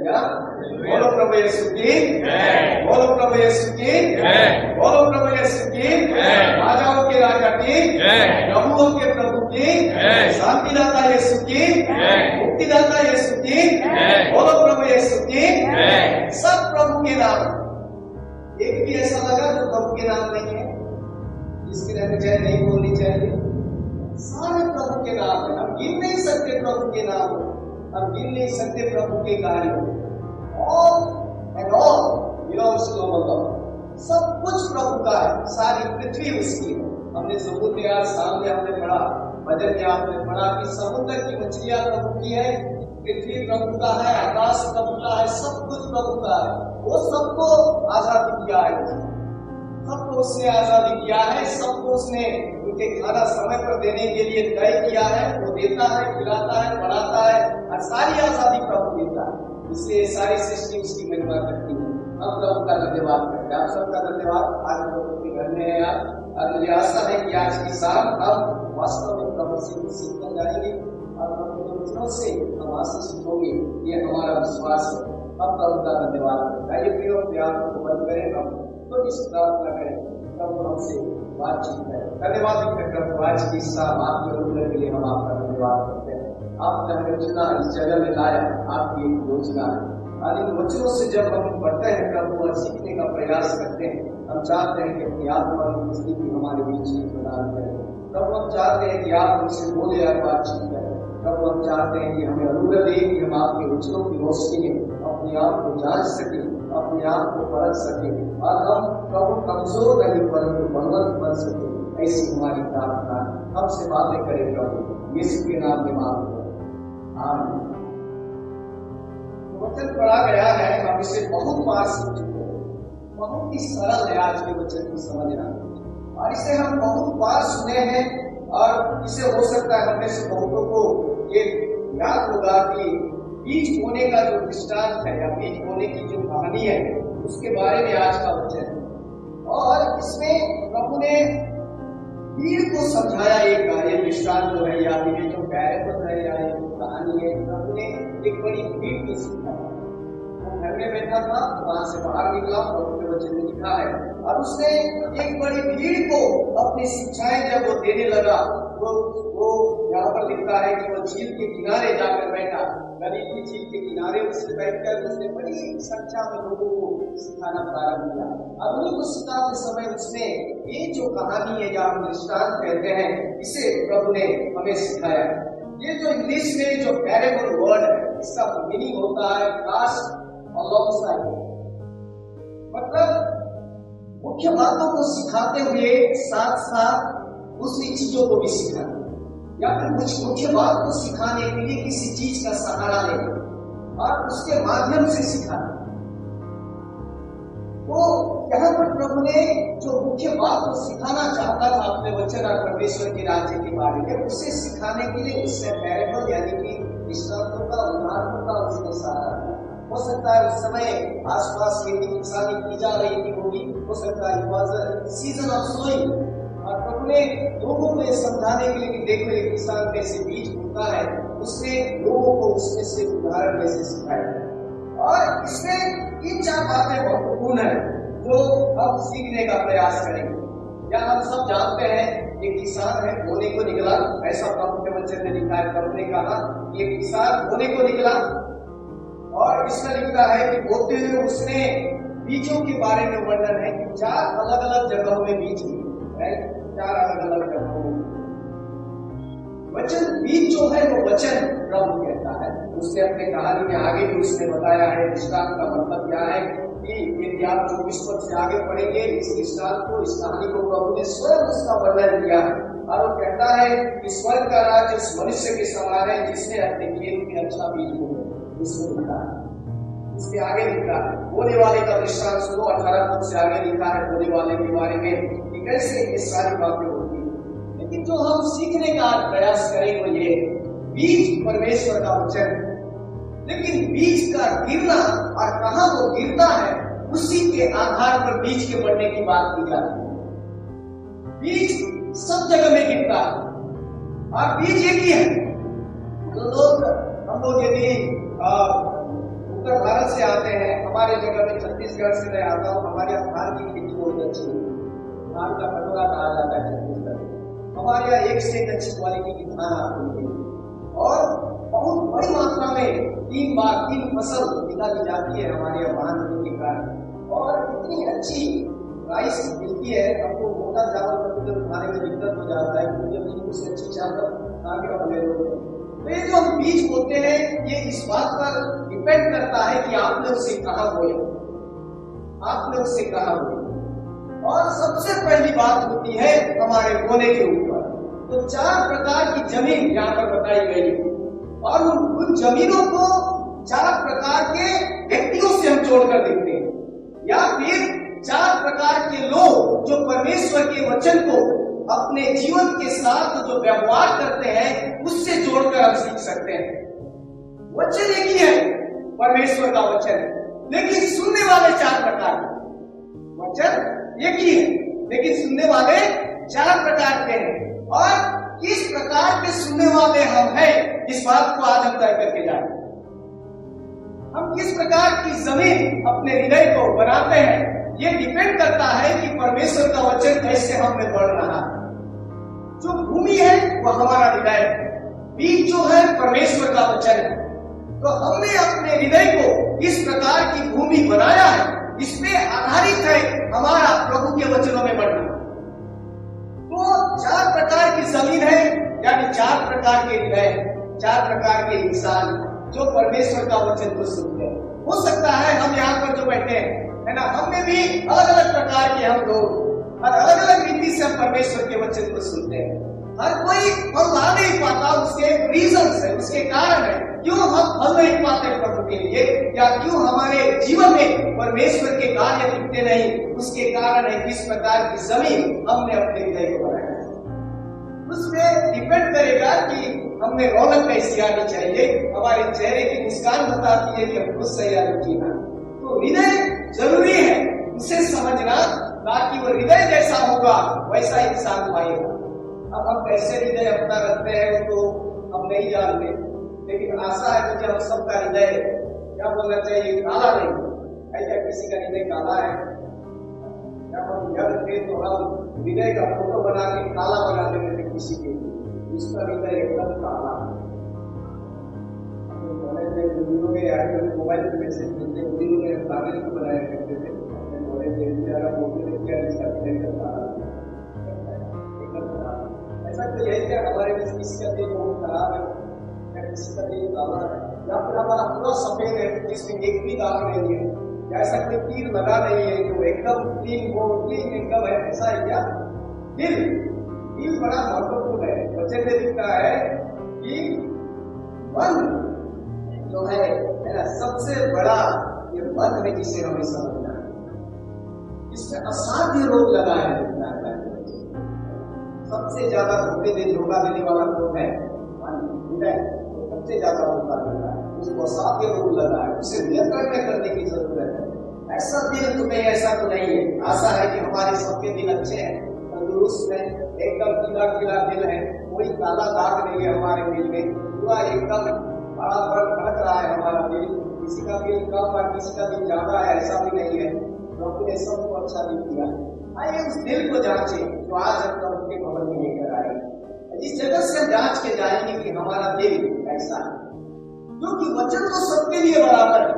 Hallelujah. बोलो प्रभु यीशु की जय, बोलो प्रभु यीशु की जय, बोलो प्रभु यीशु की जय, राजाओं के राजा की जय, प्रभुओं के प्रभु की जय, शांतिदाता यीशु की जय, मुक्तिदाता यीशु की जय, बोलो प्रभु यीशु की जय। सब प्रभु के नाम, एक भी ऐसा लगा जो प्रभु के नाम नहीं है, जिसकी रहनी चाहिए नहीं बोलनी चाहिए। सारे प्रभु के नाम है, हम गिन नहीं सकते प्रभु के नाम, हम गिन नहीं सकते प्रभु के कार्यों। All and all belongs to our Lord। सब कुछ प्रभु का है, सारी पृथ्वी उसकी है। हमने सबूत में आज सामने हमने पढ़ा, भजन में आपने पढ़ा कि समुद्र की मछलियां प्रभु की है, पृथ्वी प्रभु का है, आकाश प्रभु का है, सब कुछ प्रभु का है। वो सबको आजादी दिया है, सबको उसने आजादी दिया है, सबको उसने उनके खाना समय पर देने के लिए तय किया है। वो देता है, खिलाता है, बढ़ाता है, और सारी आजादी प्रभु देता है। इसलिए सारी सृष्टि उसकी महिमा करती है। हम प्रभु का धन्यवाद करते हैं, आप सबका धन्यवाद। आज प्रभु के घर में है आप, और मुझे आशा है कि आज की शाम हम वास्तव में प्रभु से सीख कर जाएंगे और प्रभु के वचनों से हम आशीषित होंगे, ये हमारा विश्वास है। हम प्रभु का धन्यवाद करते हैं। ये प्रियो प्यार को बंद करें, हम तो इस प्रार्थना करें, प्रभु हमसे बातचीत करें। धन्यवाद प्रभु, आज की शाम आपके अनुग्रह के लिए हम आपका धन्यवाद करते हैं। आपने हमें चुना, इस जगह में लाया, आपकी एक योजना है। और इन वचनों से जब हम पढ़ते हैं प्रभु और सीखने का प्रयास करते हैं, हम चाहते हैं कि अपनी आत्मा की उपस्थिति हमारे बीच में प्रदान करें। प्रभु हम चाहते हैं कि आप हमसे बोले और बातचीत करें। प्रभु हम चाहते हैं कि हमें अनुग्रह दें कि हम आपके वचनों की रोशनी में अपने आप को जांच सकें, अपने आप को परख सकें, और हम प्रभु कमजोर नहीं परंतु बलवंत बन सकें। ऐसी हमारी प्रार्थना, हमसे बातें करें प्रभु, यीशु के नाम में मांगते हैं, आमीन। वचन पढ़ा गया है, हम इसे बहुत बार सुन चुके हैं, बहुत ही सरल है आज के वचन को समझना, और इसे हम बहुत बार सुने हैं। और इसे हो सकता है हमें से बहुतों को ये याद होगा कि बीज बोने का जो दृष्टांत है या बीज बोने की जो कहानी है, उसके बारे में आज का वचन है। और इसमें प्रभु ने भीड़ को समझाया, एक दृष्टांत जो है या ये जो पैराबल है या ये कहानी है, प्रभु ने एक बड़ी भीड़ को सिखाया। वो घर में बैठा था, वहां से बाहर निकला, प्रभु के वचन में लिखा है, और उसने एक बड़ी भीड़ को अपनी शिक्षाएं जब वो देने लगा, वो यहाँ पर लिखता है कि वो झील के किनारे जाकर बैठा, गलील की झील के किनारे उसने बैठकर उसने बड़ी संख्या में लोगों को सिखाना प्रारंभ किया। और उन्हीं को सिखाते समय उसने ये जो कहानी है या हम दृष्टांत कहते हैं, इसे प्रभु ने हमें सिखाया। ये जो इंग्लिश में जो पैरेबल वर्ड है, इसका मीनिंग होता है कास्ट अलोंगसाइड, मतलब मुख्य बातों को सिखाते हुए साथ साथ दूसरी चीजों को भी सिखाना, या फिर कुछ मुख्य बात को सिखाने के लिए किसी चीज का सहारा लेना और उसके माध्यम से सिखाना। तो यहाँ पर प्रभु ने जो मुख्य बात को सिखाना चाहता था अपने वचन और परमेश्वर के राज्य के बारे में, उसे सिखाने के लिए उसने पैरेबल यानी कि दृष्टांतों का, उदाहरणों का उसने सहारा लिया। हो सकता है उस समय आसपास खेती किसानी की जा रही थी होगी, हो सकता है it was a season of sowing, और प्रभु ने लोगों को ये समझाने के लिए कि देखो एक किसान कैसे बीज बोता है, उसने लोगों को उसमें से उदाहरण कैसे सिखाया। और इसमें तीन चार बातें महत्वपूर्ण है जो हम सीखने का प्रयास करेंगे। या हम सब जानते हैं एक किसान है, बोने को निकला, ऐसा प्रभु के वचन में लिखा है। प्रभु ने कहा कि एक किसान बोने को निकला, और इसमें लिखा है कि बोते हुए उसने बीजों के बारे में वर्णन है कि 4 अलग अलग जगहों में बीज है, 4 अलग अलग जगहों में वचन बीज जो है वो वचन प्रभु कहता है। उसने अपने कहानी में आगे भी उसने बताया है दृष्टांत का मतलब क्या है कि यदि आप 24 पद से आगे पढ़ेंगे इस दृष्टांत को, इस कहानी को, प्रभु ने स्वयं उसका वर्णन किया है। और वो कहता है कि स्वर्ग का राज्य उस मनुष्य के समान है जिसने अपने खेत में अच्छा बीज बोया। उसमें लिखा है, इसके आगे लिखा है बोने वाले का दृष्टांत सुनो, 18 पद से आगे लिखा है बोने वाले के बारे में कि कैसे ये सारी बातें होती है। लेकिन जो हम सीखने का प्रयास करें वो ये बीज परमेश्वर का वचन, लेकिन बीज का गिरना और कहां वो गिरता है उसी के आधार पर बीज के बढ़ने की बात की जाती है। बीज सब जगह में गिरता है और बीज एक ही है। तो हम लोग यदि उत्तर भारत से आते हैं, हमारे जगह में छत्तीसगढ़ से मैं आता हूँ, हमारे यहाँ धान की खेती बहुत अच्छी होती है, धान का कटोरा कहा जाता है छत्तीसगढ़ में। हमारे यहाँ एक से एक अच्छी क्वालिटी की धान आती है और बहुत बड़ी मात्रा में 3 फसल निकाली जाती है हमारे यहाँ धान होने के कारण, और इतनी अच्छी राइस मिलती है। आपको मोटा चावल कभी खाने में दिक्कत हो जाता है, क्योंकि उससे अच्छी चावल आगे अवेलेबल है। तो ये जो हम बीज बोते हैं, ये इस बात पर डिपेंड करता है कि आपने उसे कहाँ बोए, आपने उसे कहाँ बोए। और सबसे पहली बात होती है हमारे बोने के ऊपर। तो 4 प्रकार की जमीन यहाँ पर बताई गई, और उन जमीनों को 4 प्रकार के व्यक्तियों से हम जोड़कर देखते हैं, या फिर 4 प्रकार के लोग जो परमेश्वर के वचन को अपने जीवन के साथ जो व्यवहार करते हैं, उससे जोड़कर हम सीख सकते हैं। वचन एक ही है, परमेश्वर का वचन, लेकिन सुनने वाले 4 प्रकार के। वचन एक ही है, लेकिन सुनने वाले 4 प्रकार के हैं। और किस प्रकार के सुनने वाले हम हैं, इस बात को आज हम तय करके जाएंगे। हम किस प्रकार की जमीन अपने हृदय को बनाते हैं, ये डिपेंड करता है कि परमेश्वर का वचन कैसे हम में बढ़ रहा है। जो भूमि है वो हमारा हृदय है, बीज जो है परमेश्वर का वचन है। तो हमने अपने हृदय को इस प्रकार की भूमि बनाया है, इसमें आधारित है हमारा प्रभु के वचनों में बढ़ना। तो 4 प्रकार की जमीन है, यानी 4 प्रकार के हृदय, 4 प्रकार के इंसान जो परमेश्वर का वचन को सुनते हैं। हो सकता है हम यहाँ पर जो बैठे हैं, है ना, हमें भी अलग अलग प्रकार के हम लोग और अलग अलग रीति से हम परमेश्वर के वचन को सुनते हैं। हर कोई फल ला नहीं पाता, उसके रीजन है, उसके कारण है क्यों हम फल नहीं पाते प्रभु के लिए, या क्यों हमारे जीवन में परमेश्वर के कार्य दिखते नहीं। उसके कारण है किस प्रकार की जमीन हमने अपने हृदय को बनाया। उसमें डिपेंड करेगा कि हमने रौनक कैसी आनी चाहिए, हमारे चेहरे की मुस्कान बताती है कि हम खुश से या दुखी हैं। तो हृदय जरूरी है, उसे समझना, ताकि वो हृदय जैसा होगा वैसा इंसान पाएगा। अब हम कैसे हृदय अपना रखते हैं तो हम नहीं जानते, लेकिन आशा है मुझे हम सबका हृदय क्या बोलना चाहिए, काला नहीं है। क्या किसी का हृदय काला है? जब हम यंग थे तो हम हृदय का फोटो बना के काला बना देते थे किसी के, उसका हृदय एकदम काला। मोबाइल पे मैसेज मिलते हैं, कागज को बनाया करते थे, ऐसा तो यही क्या हमारे किसी का दिल बहुत खराब है, या किसी का दिल काला है, या फिर हमारा पूरा सफेद है जिसमें एक भी दाग नहीं है, या ऐसा कोई तीर लगा नहीं है जो एकदम क्लीन हो, क्लीन एकदम है, ऐसा है क्या? दिल बड़ा महत्वपूर्ण है। वचन में लिखा है कि मन जो है ना, सबसे बड़ा ये मन है जिसे हमें समझना है। इसमें असाध्य रोग लगा है। सबसे ज्यादा धोखा देने वाला कौन है? सबसे ज्यादा धोखा देता है, उसको असाध्य रोग लगा है, उसे नियंत्रण करने की जरूरत है। ऐसा दिल तुम्हें ऐसा तो नहीं है। आशा है कि हमारे सबके दिल अच्छे हैं, तंदुरुस्त है, एकदम खिला खिला दिल है, कोई काला दाग नहीं है हमारे दिल में, पूरा एकदम बराबर भटक रहा है हमारा दिल। किसी का दिल कम है, किसी का दिल ज्यादा है, ऐसा भी नहीं है। प्रभु ने सबको अच्छा दिल दिया। आइए उस दिल को जांचे जो आज हम प्रभु के भवन में लेकर आए। इस जगह से हम जांच के जाएंगे कि हमारा दिल कैसा है, क्योंकि वचन तो सबके लिए बराबर है,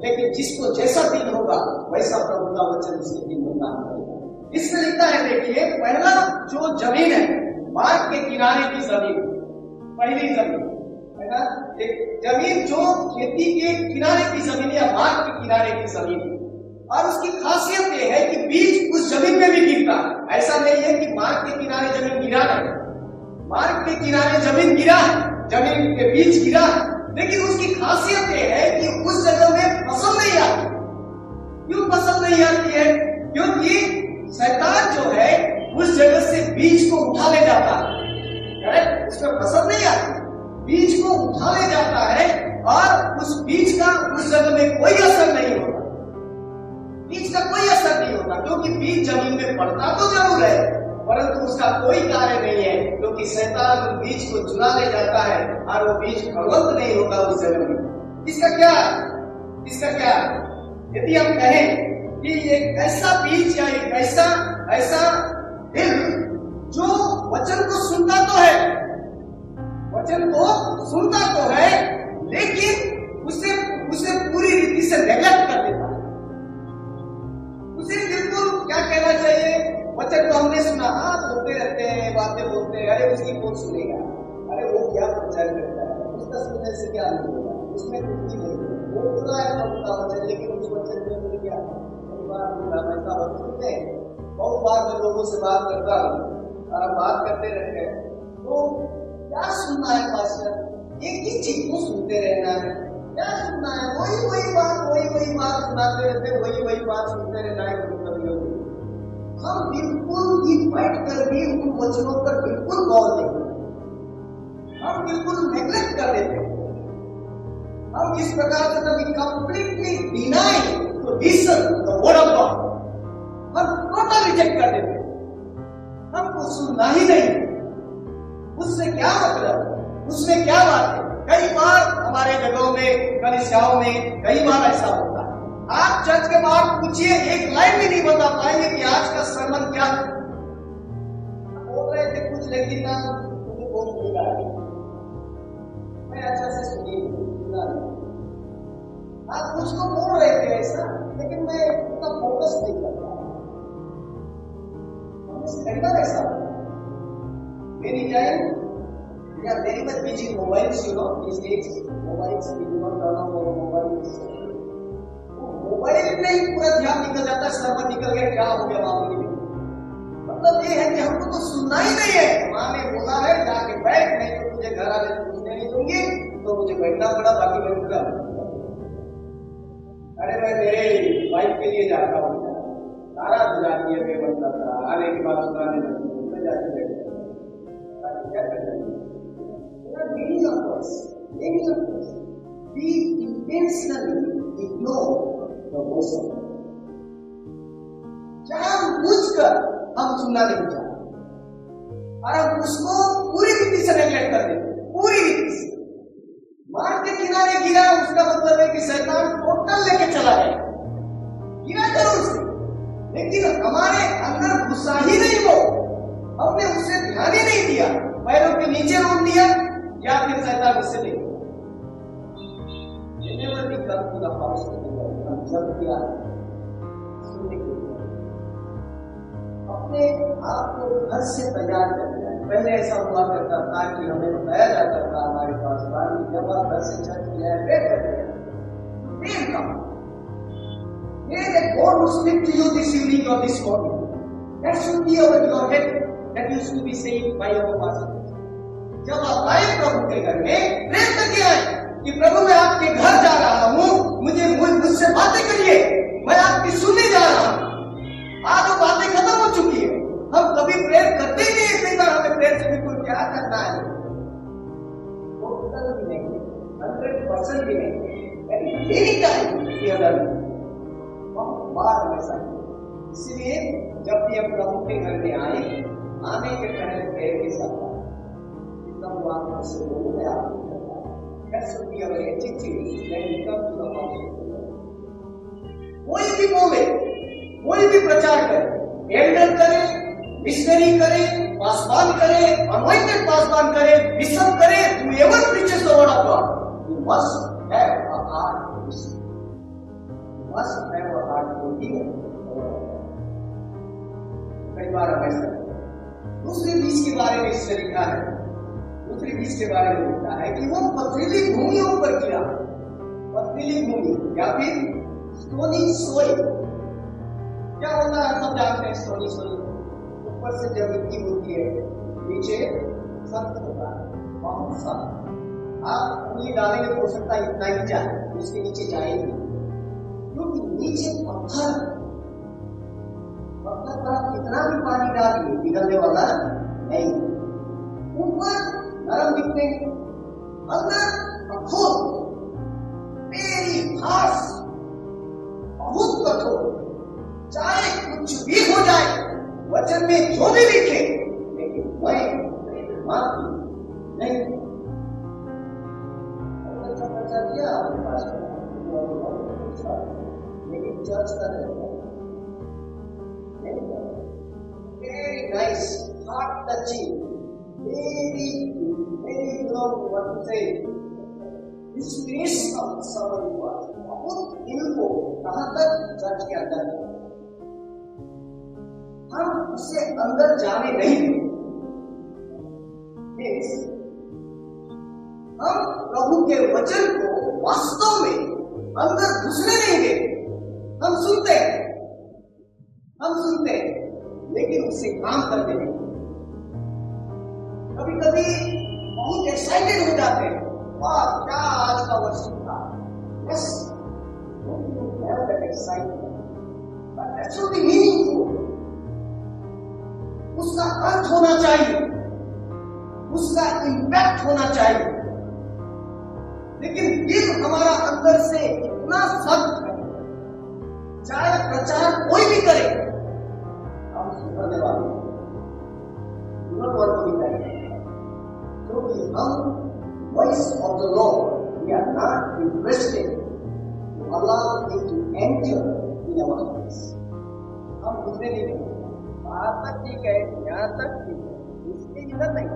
लेकिन जिसको जैसा दिल होगा वैसा प्रभु का वचन उसके दिल में काम करेगा। इसमें लिखा है, देखिए, पहला जो जमीन है, मार्ग के किनारे की जमीन, पहली जमीन है ना, एक जमीन जो खेती के किनारे की जमीन या मार्ग के किनारे की जमीन, और उसकी खासियत यह है कि बीज उस जमीन में भी गिरता है। ऐसा नहीं है कि मार्ग के किनारे जमीन गिरा नहीं, मार्ग के किनारे जमीन गिरा है, जमीन के बीच गिरा है, लेकिन उसकी खासियत यह है कि उस जगह में फसल नहीं आती। क्यों फसल नहीं आती है? क्योंकि शैतान जो है उस जगह से बीज को उठा ले जाता है, उसमें फसल नहीं आती, बीज को उठा ले जाता है, और उस बीज का उस जगह में कोई असर नहीं होता, बीज का कोई असर नहीं होता, क्योंकि बीज जमीन में पड़ता तो जरूर है, परंतु उसका कोई कार्य नहीं है, क्योंकि शैतान उस बीज को चुरा ले जाता है और वो बीज फलवंत नहीं होता उस जगह में। इसका क्या इसका क्या? यदि हम कहें कि एक ऐसा बीज या एक ऐसा दिल जो वचन को सुनता तो है, लेकिन उसे पूरी रीति से नेग्लेक्ट कर देता है। उसे बिल्कुल क्या कहना चाहिए, वचन को हमने सुना, हाँ बोलते रहते हैं, बातें बोलते हैं, अरे उसकी कौन सुनेगा, अरे वो क्या प्रचार करता है, उसका सुनने से क्या नहीं होगा, उसमें कुछ भी नहीं है, वो पूरा है प्रभु का वचन, लेकिन उस वचन में मुझे क्या सुनते हैं। बहुत बार मैं लोगों से बात करता हूँ और बात करते रहते हैं, तो क्या सुनना है पास्टर, एक ही चीज को सुनते रहना है, क्या सुनना है, वही बात सुनाते रहते, वही बात सुनते रहना है। हम बिल्कुल भी बैठ कर भी उन वचनों पर बिल्कुल गौर नहीं करते, हम बिल्कुल नेग्लेक्ट कर देते हैं। हम इस प्रकार से कभी completely deny to listen the word of God, हम टोटल रिजेक्ट कर देते हैं, हमको सुनना ही नहीं। उससे क्या मतलब, उसमें क्या बात है? कई बार हमारे जगहों में, कलीसियाओं में कई बार ऐसा होता है, आप चर्च के बाहर पूछिए, एक लाइन भी नहीं बता पाएंगे कि आज का सरमन क्या बोल रहे थे कुछ, लेकिन ना मुझे बहुत बुरा है, मैं अच्छा से सुना नहीं। आप कुछ तो बोल रहे थे ऐसा, लेकिन मैं उतना फोकस नहीं कर रहा। कई बार ऐसा मेरी टाइम या very much busy mobiles, these days mobiles we do not turn on our mobiles, mobile में ही पूरा ध्यान निकल जाता है, सर्वर निकल गया, क्या हो गया मामले में। मतलब ये है कि हमको तो सुनना ही नहीं है, माँ ने बोला है जाके बैठ, नहीं तो तुझे घर आने पूछने नहीं दूंगी, तो मुझे बैठना पड़ा, बाकी मैं उनका। अरे मैं मेरे वाइफ के लिए जाता हूँ, सारा गुजारी है, मैं बनता था, आने के बाद सुनाने लगती, मैं जाके बैठता क्या करना है। Many of us, we intentionally ignore the voice of God. जानबूझकर हम सुनना नहीं चाहते और हम उसको पूरी रीति से नेग्लेक्ट कर देते, पूरी रीति से। मार्ग के किनारे गिरा, उसका मतलब है कि शैतान टोटल लेके चला गया, गिरा जरूर से, लेकिन हमारे अंदर घुसा ही नहीं वो, हमने उसे ध्यान ही नहीं दिया, पैरों के नीचे रोक दिया, या फिर शैतान उससे नहीं। अपने आप को घर से तैयार कर दिया। पहले ऐसा हुआ करता था कि हमें बताया जाता था हमारे पास बात, जब आप घर से चर्च किया है, वेट कर दिया, God will speak to you this evening or this morning. That should be over your head, that you should be saved by your pastor. जब आप आए प्रभु के घर में, प्रेम करके आए कि प्रभु मैं आपके घर जा रहा हूँ, मुझसे बातें करिए, मैं आपकी सुनने जा रहा हूँ। आज वो बातें खत्म हो चुकी है, हम कभी प्रेयर करते ही नहीं, कई बार हमें प्रेयर से बिल्कुल क्या करना है, वो टोटल भी नहीं, 100% भी नहीं, मेरी टाइम की अगर बार वैसा। इसलिए जब भी हम प्रभु के घर में आए, आने के पहले प्रेयर के साथ कोई भी बोले, कोई भी प्रचार करे, एल्डर करे, मिशनरी करे, पासवान करे, अनॉइंटेड पासवान करे, बिशप करे, whoever preaches the word of God, you must have a heart to listen. You must have a heart to hear. कई बार ऐसा दूसरे बीज के बारे में इससे लिखा है, दूसरी बीज के बारे में लिखा है कि वो पथरीली भूमियों पर गिरा, पथरीली भूमि या फिर स्टोनी सोइल। क्या होता है सब जानते हैं, स्टोनी सोइल ऊपर से जब मिट्टी होती है, नीचे सख्त होता है, बहुत सख्त, आप उंगली डालेंगे तो हो सकता है इतना ही जाए, उसके नीचे जाएंगे, क्योंकि नीचे पत्थर पर आप कितना भी पानी डालिए पिघलने वाला नहीं, ऊपर नरम दिखते हैं, अंदर कठोर, मेरी हार्श, बहुत कठोर, चाहे कुछ भी हो जाए, वचन में जो भी लिखे, लेकिन मैं मानती नहीं। अच्छा किया आपके पास लेकिन चर्च का very nice, heart touching, very what to say, inspiration of someone who was बहुत दिल को कहाँ तक चर्च के अंदर हम उसे अंदर जाने नहीं देंगे। हम प्रभु के वचन को वास्तव में अंदर घुसने नहीं देंगे। हम सुनते हैं लेकिन उससे काम करते नहीं। कभी कभी बहुत एक्साइटेड हो जाते हैं, वाह क्या आज का वर्षिप था, yes that excitement, but that should be meaningful. उसका अर्थ होना चाहिए, उसका इम्पैक्ट होना चाहिए। लेकिन दिल हमारा अंदर से इतना सख्त है, चाहे प्रचार कोई भी करे, हम सुनने वाले क्योंकि हम voice of the Lord we are not interested to allow it to enter in our hearts. हम दूसरे नहीं करेंगे, बाहर तक ठीक है, यहाँ तक ठीक है, इसके इधर नहीं।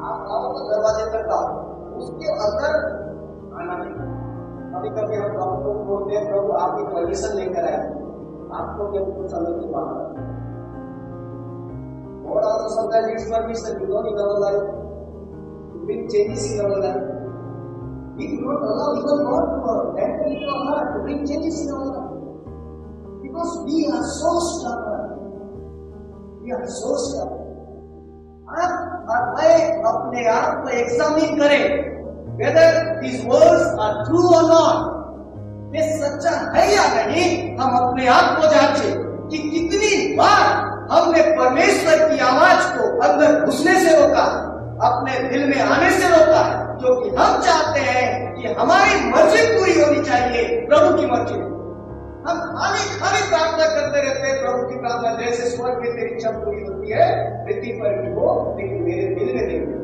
आप आओ तो दरवाजे तक आओ, उसके अंदर आना नहीं। कभी कभी हम प्रभु को बोलते हैं, प्रभु आपकी परमिशन लेकर आए, आपको केवल कुछ समय की बात है। और also sometimes it's permission, you don't in our life to bring changes in our life. We do not allow even God to enter into our heart to bring changes in our life. Because we are so stubborn. We are so stubborn. आप और मैं अपने आप को examine करें whether these words are true or not. ये सच्चा है या नहीं, हम अपने आप को जांचें कि कितनी बार हमने परमेश्वर की आवाज को अंदर घुसने से रोका, अपने दिल में आने से रोका है, क्योंकि हम चाहते हैं कि हमारी मर्जी पूरी होनी चाहिए, प्रभु की मर्जी। हम खाली प्रार्थना करते रहते हैं, प्रभु की प्रार्थना जैसे स्वर्ग में तेरी इच्छा पूरी होती है पृथ्वी पर भी हो, लेकिन मेरे दिल में नहीं होती।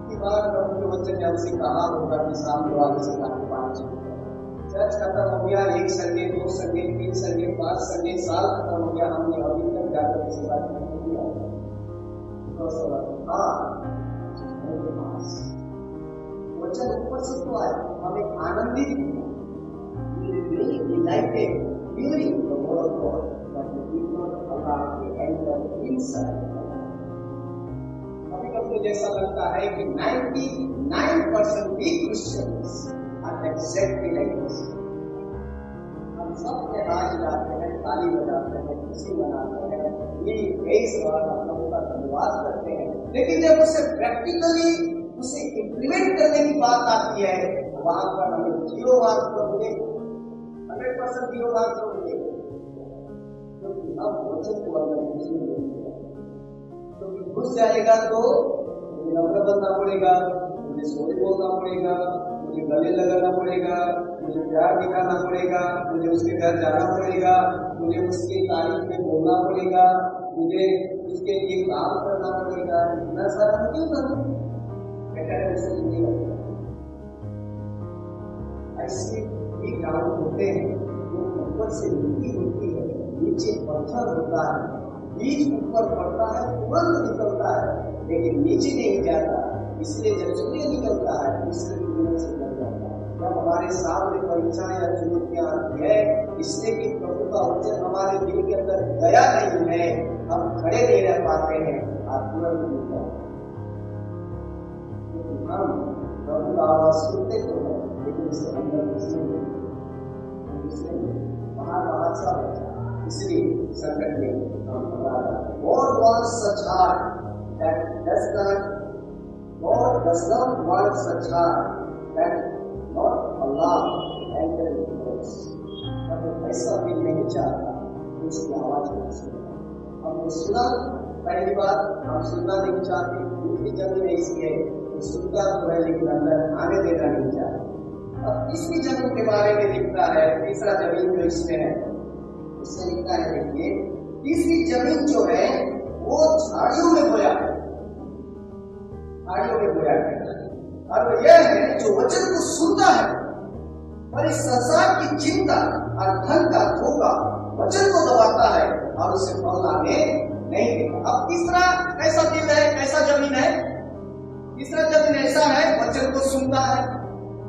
इतनी बार प्रभु के वचन ने हमसे कहा होगा कि सामने वाले से काफी बात चर्च खत्म हो गया, 1 संडे 2 संडे 3 संडे 5 संडे साल खत्म हो गया, हमने अभी तक जाकर उसे बात नहीं किया। वचन ऊपर से तो आया, हमें आनंदित कभी कभी जैसा लगता है कि 99% भी Christians are exactly like this. हम सब के हाथ जाते हैं, ताली बजाते हैं, खुशी मनाते हैं, ये प्रेज और प्रभु का धन्यवाद करते हैं, लेकिन जब उसे प्रैक्टिकली उसे इम्प्लीमेंट करने की बात आती है, वहां पर हमें 0 मार्क्स तो मिले, 100% 0 मार्क्स तो मिले, क्योंकि हम वचन को अंदर घुस नहीं देंगे। क्योंकि घुस जाएगा तो मुझे नम्र बनना पड़ेगा, मुझे सॉरी बोलना पड़ेगा, मुझे गले लगाना पड़ेगा, मुझे प्यार दिखाना पड़ेगा, मुझे उसके घर जाना पड़ेगा, मुझे उसकी तारीफ में बोलना पड़ेगा, मुझे उसके लिए काम करना पड़ेगा। इतना सारा हम क्यों करूं? बेटा ऐसे नहीं होता। ऐसे भी काम होते हैं जो ऊपर से मिट्टी होती है, नीचे पत्थर होता है, बीज ऊपर पड़ता है, तुरंत निकलता है, लेकिन नीचे नहीं जाता। इसलिए जब सूर्य निकलता है, इससे भी से निकल जाता है। जब हमारे सामने परीक्षा या चुनौतियां आती है, इसलिए कि प्रभु का वचन हमारे दिल के अंदर गया नहीं है, हम खड़े नहीं रह पाते हैं, आप तुरंत मिल जाते हैं। हम प्रभु का आवाज सुनते तो है, लेकिन इससे अंदर बाहर सा बचा। इसलिए संकट में हम God wants such heart that does not, God does not want such heart that not allow enter into us. हम ऐसा भी नहीं चाहता उसकी आवाज को सुनना। हमने सुना पहली बार, हम सुनना नहीं चाहते, दूसरी जमीन ऐसी है तो सुनता तो है लेकिन अंदर आने देना नहीं चाहते। अब तीसरी जमीन के बारे में लिखता है, तीसरा जमीन जो इसमें है, इसमें लिखता है, देखिए तीसरी जमीन जो है वो झाड़ियों में बोया है। आड़ियों में बोया गया। और यह है जो वचन को सुनता है और इस संसार की चिंता और धन का धोखा वचन को दबाता है और उसे फल लाने नहीं देता। अब तीसरा कैसा दिल है, कैसा जमीन है? तीसरा जमीन ऐसा है, वचन को सुनता है,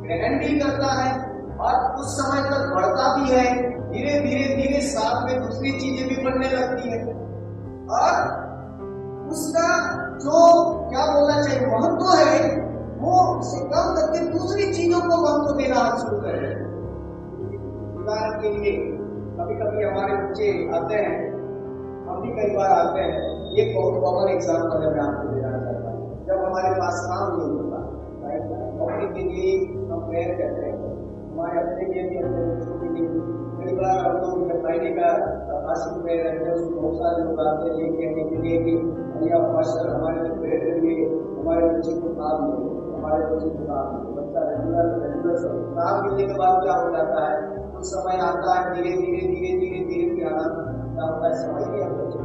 ग्रहण भी करता है और कुछ समय तक बढ़ता भी है, धीरे धीरे धीरे साथ में दूसरी चीजें भी बढ़ने लगती है और उसका जो क्या बोलना चाहिए महत्व है वो उसे कम करके दूसरी चीजों को महत्व देना शुरू कर रहे हैं। उदाहरण के लिए कभी कभी हमारे बच्चे आते हैं, हम भी कई बार आते हैं। एक बहुत कॉमन एग्जाम्पल है, मैं आपको देना चाहता हूँ। जब हमारे पास काम नहीं होता, नौकरी के लिए हम प्रेयर करते हैं, हमारे अपने लिए भी अपने बच्चों के लिए कई बार हम लोग जब महीने का मासिक प्रेयर रहते हैं उसमें बहुत सारे लोग आते हैं ये कहने के लिए कि भैया मास्टर हमारे लिए प्रेयर करिए, हमारे बच्चे को काम मिले, हमारे बच्चे को काम मिले। बच्चा रेगुलर काम मिलने के बाद क्या हो जाता है, कुछ समय आता है, धीरे धीरे धीरे धीरे धीरे क्या होता है, समय नहीं आता।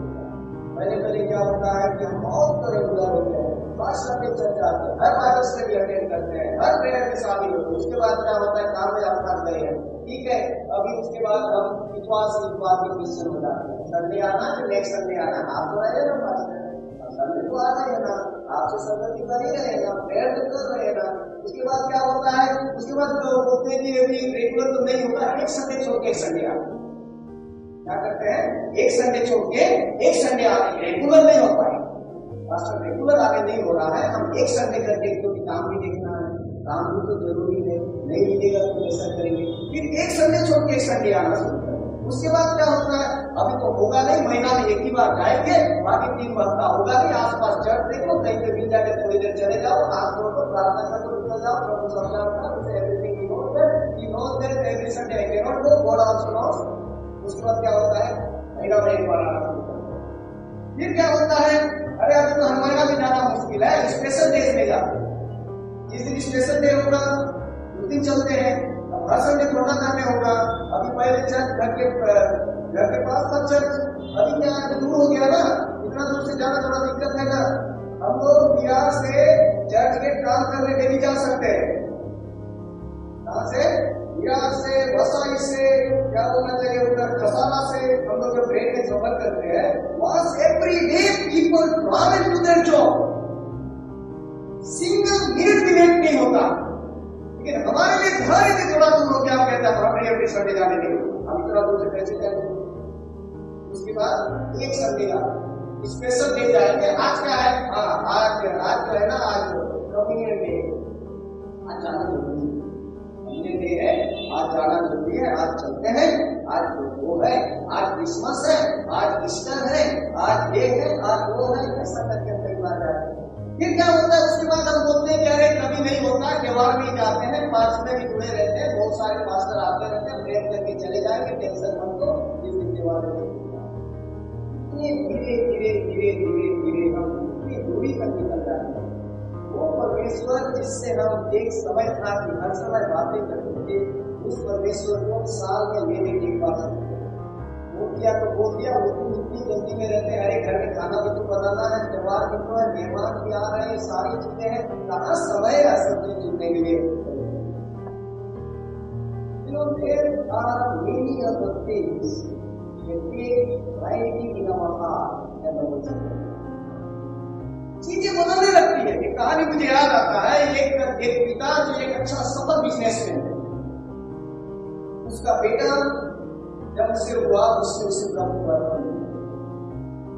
पहले क्या होता है कि हम बहुत रेगुलर होते हैं, भाषण पे चर्चा आते हैं, हर बाइबल स्टडी भी अटेंड करते हैं, हर प्रेयर में शामिल होते हैं। उसके बाद क्या होता है, काम में आप फंस गए हैं, ठीक है। अभी उसके बाद हम विश्वास के क्रिश्चियन हो जाते हैं। संडे आना कि नेक्स्ट संडे आना, आप तो रहे ना पास संडे तो आ रहे हैं ना, आपसे संगति कर ही रहे ना, प्रेयर तो कर रहे हैं ना। उसके बाद क्या होता है, उसके बाद बोलते हैं कि रेगुलर तो नहीं होगा, एक संडे छोड़ के एक संडे आते हैं। क्या करते हैं, एक संडे छोड़ के एक संडे आते, रेगुलर नहीं हो पाए। मास्टर रेगुलर आगे नहीं हो रहा है, हम एक संडे करके तो काम भी देखना है, काम भी तो जरूरी है, नहीं मिलेगा तो कैसा करेंगे। फिर एक संडे छोड़ के एक संडे आना शुरू करें। उसके बाद क्या होता है, अभी तो होगा नहीं, महीना में एक ही बार जाएंगे, बाकी 3 हफ्ता होगा नहीं। आसपास चर्च देखो, कहीं पे मिल जाके थोड़ी देर चले जाओ, हाथ धो को प्रार्थना करके निकल जाओ, प्रभु समझाता है एवरीथिंग ही knows that every Sunday I can not go, God also knows. उसके बाद क्या होता है, महीना में एक बार आना शुरू करते हैं। फिर क्या होता है, अरे अभी तो हर महीना भी जाना मुश्किल है, स्पेशल डेज में जाते हैं। जिस दिन स्पेशल डे होगा उस दिन चलते हैं, अब हर संडे थोड़ा जाने होगा। अभी पहले चर्च घर के पास था चर्च, अभी क्या है दूर हो गया ना, इतना दूर से जाना थोड़ा दिक्कत है ना। हम लोग बिहार से चर्च के काम करने डेली जा सकते हैं। कहां से? बिहार से, वसई से, क्या बोलना चाहिए उधर खसाना से। हम लोग जब ट्रेन में सफर करते हैं, वहां every day people travel to their job, single minute भी लेट नहीं होता। लेकिन हमारे लिए घर इतने थोड़ा दूर हो गया, आप कहते हैं हमें एवरी संडे जाने नहीं, हम इतना दूर से कैसे जाएंगे। उसके बाद एक संडे का स्पेशल डे जाएंगे। आज क्या है, आज जो है ना, आज कम्युनियन डे, आज जाना जरूरी है, कम्युनियन डे है, आज जाना जरूरी है, आज चलते हैं। आज वो है, आज क्रिसमस है, आज ईस्टर है, आज ये है, आज वो है, ऐसा करके कई बार जाते हैं। फिर क्या होता है, उसके बाद हम बोलते हैं कि अरे कभी नहीं होता, त्योहार में जाते हैं, पांच में भी जुड़े रहते हैं, बहुत सारे मास्टर आते रहते हैं, प्रेयर करके चले जाएंगे, टेंशन मत लो, इस दिन त्योहार में धीरे धीरे धीरे धीरे धीरे हम इतनी दूरी तक निकल जाते हैं। वो परमेश्वर जिससे हम एक समय था कि हर समय बातें करते थे, उस परमेश्वर को साल में लेने की बात बोल दिया तो बोल दिया। वो तुम इतनी जल्दी में रहते हैं, अरे घर में खाना भी तो बनाना है, त्योहार भी तो है, मेहमान भी आ रहे हैं, सारी चीजें हैं, कहाँ समय है सब चीज जीतने के लिए। There are many other things that take variety in our heart and our children. चीजें बदलने लगती है। एक कहानी मुझे याद आता है, एक पिता जो एक अच्छा सफल बिजनेसमैन है, उसका बेटा जब उसे हुआ उसने उसे प्रभु पर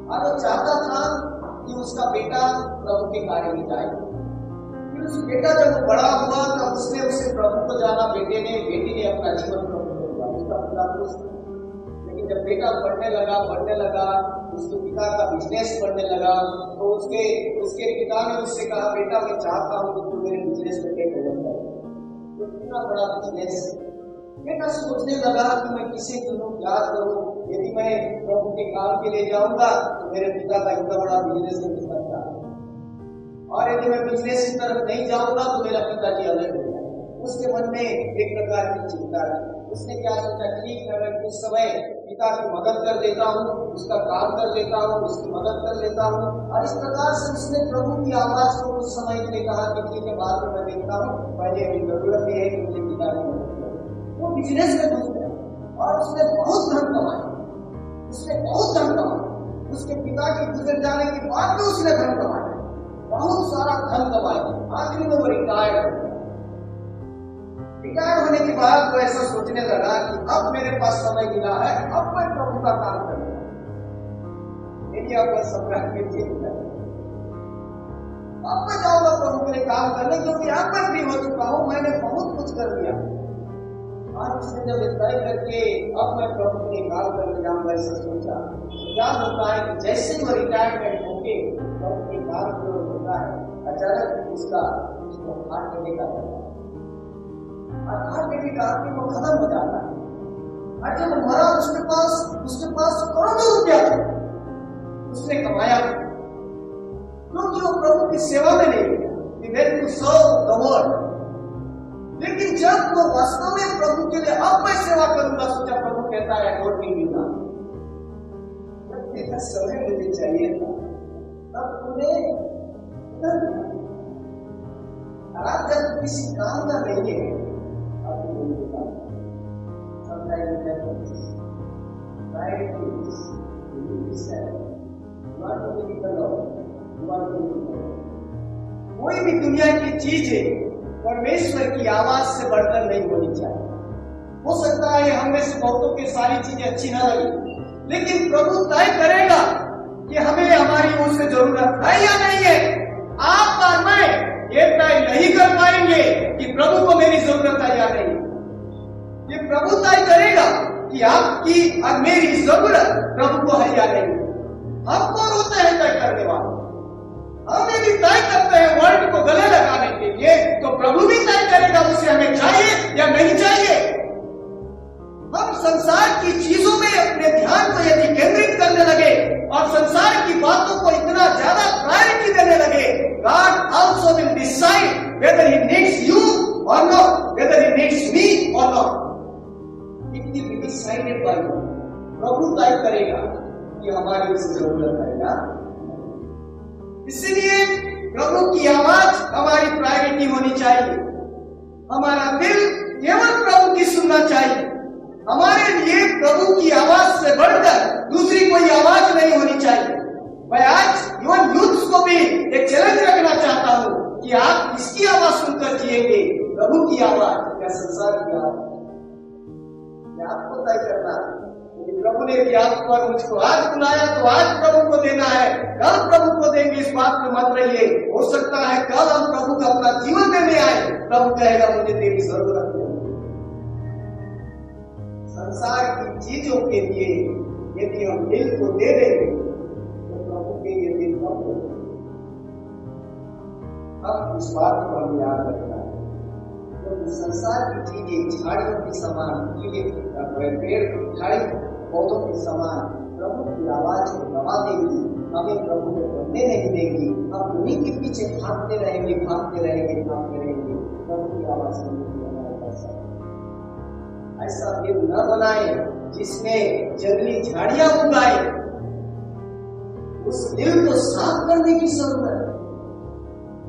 और वो चाहता था कि उसका बेटा प्रभु के कार्य में जाए। फिर उस बेटा जब बड़ा हुआ तब उसने उसे प्रभु को जाना, बेटी ने अपना जीवन प्रभु को दिया, उसका पिता खुश। लेकिन जब बेटा बढ़ने लगा, उसके पिता का बिजनेस बढ़ने लगा, तो उसके पिता ने उससे कहा, बेटा मैं चाहता हूँ कि तू मेरे बिजनेस में टेक ओवर कर। तो इतना बड़ा बिजनेस, बेटा सोचने लगा कि मैं किसे चुनूं, क्या करूं, यदि मैं प्रभु के काम के लिए जाऊंगा तो मेरे पिता का इतना बड़ा बिजनेस नहीं मिल सकता, और यदि मैं बिजनेस की तरफ नहीं जाऊंगा तो मेरा पिताजी अलग हो जाएगा। उसके मन में एक प्रकार की चिंता थी। उसने क्या सोचा, ठीक है मैं कुछ समय पिता की मदद कर देता हूँ, उसका काम कर देता हूँ, उसकी मदद कर देता हूँ। और इस प्रकार से उसने प्रभु की आवाज को कुछ समय के लिए कहा कि ठीक है बाद में मैं देखता हूँ, पहले अभी जरूरत है कि मुझे पिता की मदद करें। वो बिजनेस में घुस गया और उसने बहुत धन कमाया, उसने बहुत धन कमाया। उसके पिता के गुजर जाने के बाद भी उसने धन कमाया, बहुत सारा धन कमाया। आखिर में वो रिटायर्ड हो गया। रिटायर होने के बाद वो ऐसा सोचने लगा कि अब मेरे पास समय मिला है, अब मैं प्रभु का काम करूंगा। यदि आप सम्राट के लिए अब मैं जाऊंगा प्रभु के लिए काम करने, क्योंकि अब मैं फ्री हो चुका हूं, मैंने बहुत कुछ कर दिया। आज उसने जब तय करके अब मैं प्रभु के लिए काम करने जाऊंगा ऐसा सोचा, क्या होता है कि जैसे वो रिटायरमेंट होके प्रभु के काम की ओर होता है, अचानक उसको हार्ट अटैक आता है। हार्ट अटैक आके वो खत्म हो जाता है। और जब मरा उसके पास करोड़ों रुपया था, उसने कमाया, क्योंकि वो प्रभु की सेवा में नहीं गया, he went to serve the world। लेकिन जब वो वास्तव में प्रभु के लिए अब मैं सेवा करूंगा सोचा, प्रभु कहता है अकॉर्डिंग टू गॉड, जब तेरा समय मुझे चाहिए था तब तूने आज जब किसी काम का नहीं है कोई भी दुनिया की चीज है परमेश्वर की आवाज से बढ़कर नहीं होनी चाहिए। हो सकता है हम में से बहुतों की सारी चीजें अच्छी ना लगी, लेकिन प्रभु तय करेगा कि हमें हमारी उससे जरूरत है या नहीं है। आप और मैं ये तय नहीं कर पाएंगे कि प्रभु को मेरी जरूरत है या नहीं। ये प्रभु तय करेगा कि आपकी और मेरी जरूरत प्रभु को है या नहीं। हम कौन होते हैं तय करने वाले? हम यदि तय करते हैं वर्ल्ड को गले लगाने के लिए, तो प्रभु भी तय करेगा उसे हमें चाहिए या नहीं चाहिए। हम संसार की चीजों में अपने ध्यान को यदि केंद्रित करने लगे और संसार की बातों को इतना ज्यादा प्रायोरिटी देने लगे, God also will decide whether he needs you or not, whether he needs me or not. It will be decided by you. प्रभु तय करेगा कि हमारी उसे जरूरत है या। इसलिए प्रभु की आवाज हमारी प्रायोरिटी होनी चाहिए। हमारा दिल केवल प्रभु की सुनना चाहिए। हमारे लिए प्रभु की आवाज से बढ़कर दूसरी कोई आवाज नहीं होनी चाहिए। मैं आज युवा यूथ को भी एक चैलेंज रखना चाहता हूं कि आप किसकी आवाज सुनकर जिएंगे, प्रभु की आवाज या संसार की आवाज? आपको तय करना। प्रभु ने भी आप पर मुझको आज बुलाया तो आज प्रभु को देना है, कल प्रभु को देंगे, इस बात में मत रहिए। हो सकता है कल हम प्रभु का अपना जीवन देने आए, प्रभु कहेगा मुझे तेरी जरूरत नहीं। संसार की चीजों के लिए यदि हम दिल को दे देंगे तो प्रभु के लिए दिल कम हो। अब इस बात को हम याद रखना है, क्योंकि संसार की चीजें झाड़ियों के समान, पेड़ झाड़ी पौधों के समान प्रभु की आवाज को दबा देगी, हमें प्रभु को बनने नहीं देगी। हम उन्हीं के पीछे भागते रहेंगे, प्रभु की आवाज सुनने की हमारे पास ऐसा दिल न बनाए जिसमें जंगली झाड़ियां उगाए। उस दिल को साफ करने की जरूरत है।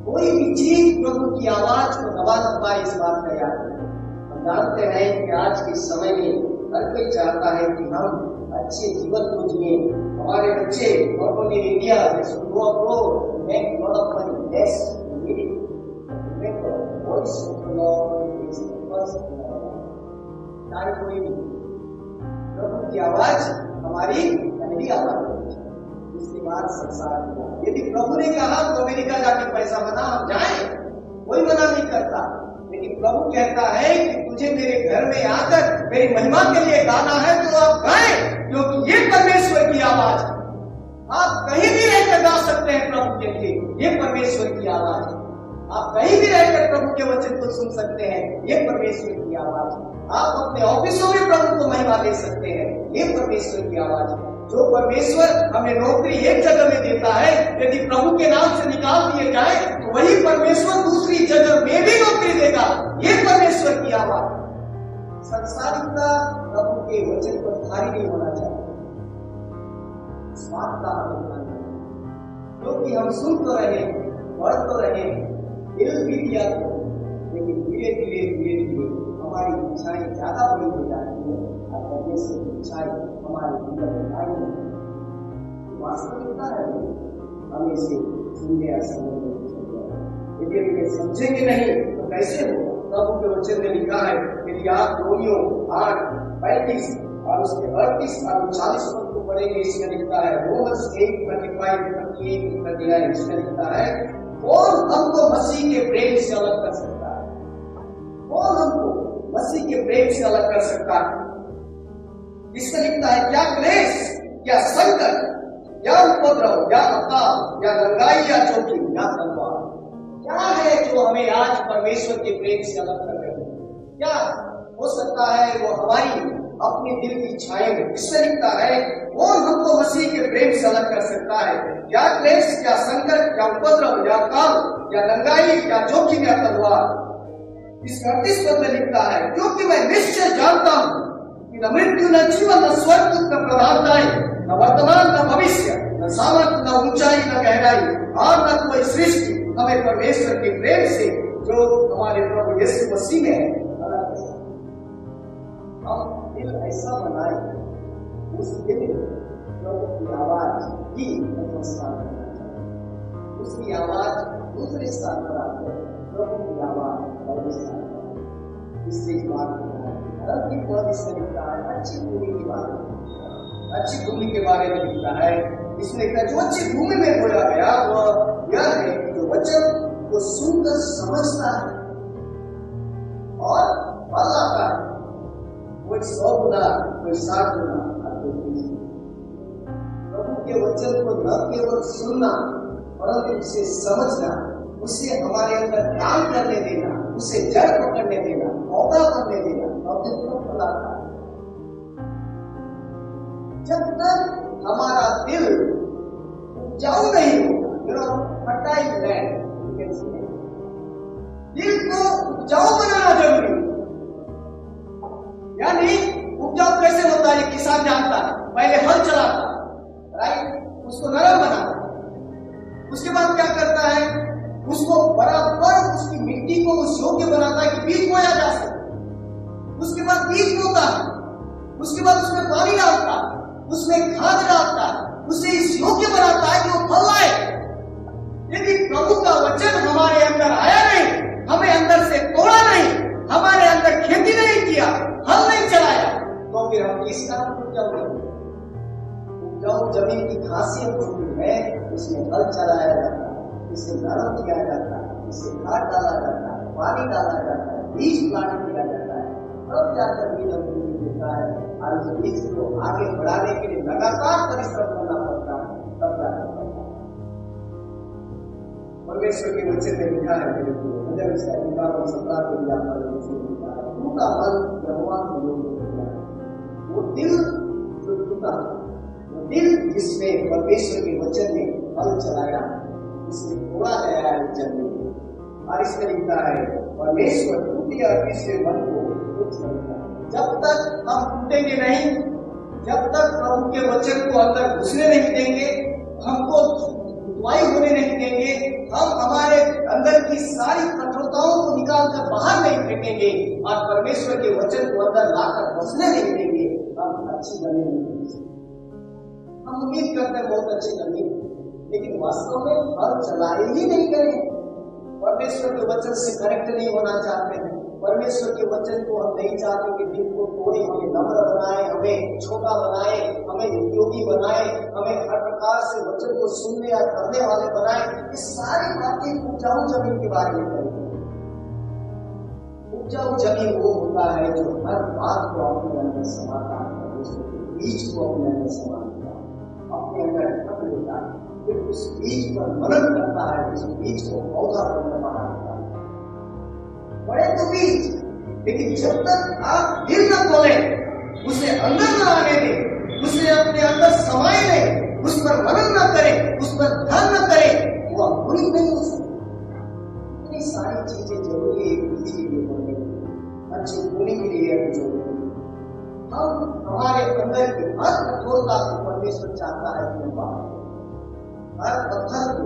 कोई भी चीज प्रभु की आवाज को दबा न पाए, इस बात का याद रखें। हम जानते हैं कि आज के समय में हर कोई चाहता है कि हम अच्छे जीवन को जिए। हमारे बच्चे नॉर्मली इंडिया प्रभु की आवाज हमारी पहली आवाज है। उसके बाद संसार में यदि प्रभु ने कहा तो अमेरिका जाके पैसा बना, हम जाए, कोई मना नहीं करता। लेकिन प्रभु कहता है कि तुझे मेरे घर में आकर मेरी महिमा के लिए गाना है तो आप गाएं, क्योंकि ये परमेश्वर की आवाज है। आप कहीं भी रहकर गा सकते हैं प्रभु के लिए, ये परमेश्वर की आवाज है। आप कहीं भी रहकर प्रभु के वचन को सुन सकते हैं, ये परमेश्वर की आवाज है। आप अपने ऑफिसों में प्रभु को महिमा दे सकते हैं, ये परमेश्वर की आवाज है। जो परमेश्वर हमें नौकरी एक जगह में देता है, यदि प्रभु के नाम से निकाल दिए जाए तो वही परमेश्वर दूसरी जगह में भी नौकरी देगा, ये परमेश्वर की आवाज। संसारिकता प्रभु के वचन पर भारी नहीं होना चाहिए। स्वार्थ का क्योंकि हम सुन तो रहे, पढ़ तो रहे, दिल भी दिया तो, लेकिन धीरे धीरे हमारी इच्छाएं ज्यादा बड़ी हो जाती है और परमेश्वर की इच्छाएं हमारे अंदर बनाई है। वास्तविकता है, हम इसे सुनने या समझने यदि ये समझेंगे नहीं तो कैसे हो? प्रभु के वचन में लिखा है, यदि आप रोमियो 8:35 और उसके 38 और 40 पद को पढ़ेंगे, इसमें लिखा है, रोमन्स 8:35-38 इसमें लिखा है, कौन हमको मसीह के प्रेम से अलग कर सकता है? कौन हमको मसीह के प्रेम से अलग कर सकता है? इसमें लिखता है, क्या क्लेश, क्या संकट, या उपद्रव, या अकाल, या लंगाई, या जोखिम, या तलवार, क्या है जो हमें आज परमेश्वर के प्रेम से अलग कर रहे हैं? क्या हो सकता है वो हमारी अपने दिल की इच्छाएं में? इससे लिखता है, कौन हमको मसीह के प्रेम से अलग कर सकता है? क्या क्लेश, क्या संकट, क्या उपद्रव, या काल, या लंगाई, या जोखिम, या तलवार। इस 38 पद में लिखता है, क्योंकि मैं निश्चय जानता हूं कि न मृत्यु, न जीवन, न स्वर्ग, न प्रधानताएं, न वर्तमान, न भविष्य, न सामर्थ, न ऊंचाई, न गहराई और न कोई सृष्टि हमें परमेश्वर के प्रेम से जो हमारे प्रभु यीशु मसीह में है अलग कर सकता है। हम दिल ऐसा बनाए, उस दिल प्रभु की आवाज की स्थान करना चाहिए। उसकी आवाज दूसरे स्थान पर आकर प्रभु की आवाज पहले स्थान पर, इसलिए बात की पद इसमें लिखता है, अच्छी भूमि के बारे में, अच्छी भूमि के बारे में लिखता है। इसमें जो अच्छी भूमि में बोया गया वह यह है कि जो वचन को सुनकर समझता है और फल आता है, कोई 100 गुना, कोई 60 गुना। प्रभु के वचन को न केवल सुनना परंतु उसे समझना, उसे हमारे अंदर काम करने देना, उसे जड़ पकड़ने देना, पौधा बनने देना, और फल आता है। जब तक हमारा दिल उपजाऊ नहीं होगा, फर्टाइल लैंड, दिल को उपजाऊ बनाना जरूरी। यानी उपजाऊ कैसे होता है किसान जानता है, पहले हल चलाता, राइट, उसको नरम बनाता, उसके बाद क्या करता है, उसको बराबर उसकी मिट्टी को उस योग्य बनाता है कि बीज बोया जा सके। उसके बाद बीज बोता है, उसके बाद उसमें पानी डालता है, उसमें खाद डालता है, उसे इस योग्य बनाता है कि वो फल लाए। यदि प्रभु का वचन हमारे अंदर आया नहीं, हमें अंदर से तोड़ा नहीं, हमारे अंदर खेती नहीं किया, हल नहीं चलाया, तो फिर हम किस काम को उपजाऊ जमीन की खासियत होती है, उसमें हल चलाया जाता है, इसे नरम किया जाता है, इसे खाद डाला जाता है, पानी डाला जाता है, बीज प्लांट किया जाता है, तब जाकर बीज अंकुरित होता है और उस बीज को आगे बढ़ाने के लिए लगातार परिश्रम करना पड़ता है, तब जाकर परमेश्वर के वचन में लिखा है, मुझे इसका 17 को लिया टूटा मन भगवान को योग किया। वो दिल जो टूटा, वो दिल जिसमें परमेश्वर के वचन ने हल चलाया, उसे तोड़ा गया है जमीन में। और इसमें लिखा है, परमेश्वर टूटे और इससे मन को कुछ करता है। जब तक हम टूटेंगे नहीं, जब तक प्रभु के वचन को अंदर घुसने नहीं देंगे, हमको दुआई होने नहीं देंगे, हम हमारे अंदर की सारी कठोरताओं को निकालकर बाहर नहीं फेंकेंगे और परमेश्वर के वचन को अंदर लाकर बसने नहीं देंगे, हम अच्छी बनेंगे। हम उम्मीद करते हैं बहुत अच्छी बनेंगे, लेकिन वास्तव में हल चलाए ही नहीं करें। परमेश्वर के वचन से कनेक्ट नहीं होना चाहते हैं, परमेश्वर के वचन को हम नहीं चाहते कि दिल को तोड़े, हमें नम्र बनाए, हमें छोटा बनाए, हमें उपयोगी बनाए, हमें हर प्रकार से वचन को सुनने और करने वाले बनाए। ये सारी बातें उपजाऊ जमीन के बारे में करेंगे। उपजाऊ जमीन वो होता है जो हर बात को अपने अंदर समाता है, उसके बीज को अपने अंदर समाता है, अपने अंदर ढक लेता है, फिर उस बीज पर मनन करता है, उस बीज को पौधा बनकर बाहर आता है। बड़े तो बीज, लेकिन जब तक आप दिल न खोलें, उसे अंदर न आने दें, उसे अपने अंदर समाये नहीं, उस पर मनन न करें, उस पर ध्यान न करें, वो अंकुरित नहीं हो सकती। इतनी सारी चीजें जरूरी है बीज के लिए बोलने। अच्छी भूमि के लिए जरूरी है। हम हमारे अंदर की हर कठोरता को परमेश्वर चाहता है कि हम बाहर करें। हर पत्थर को,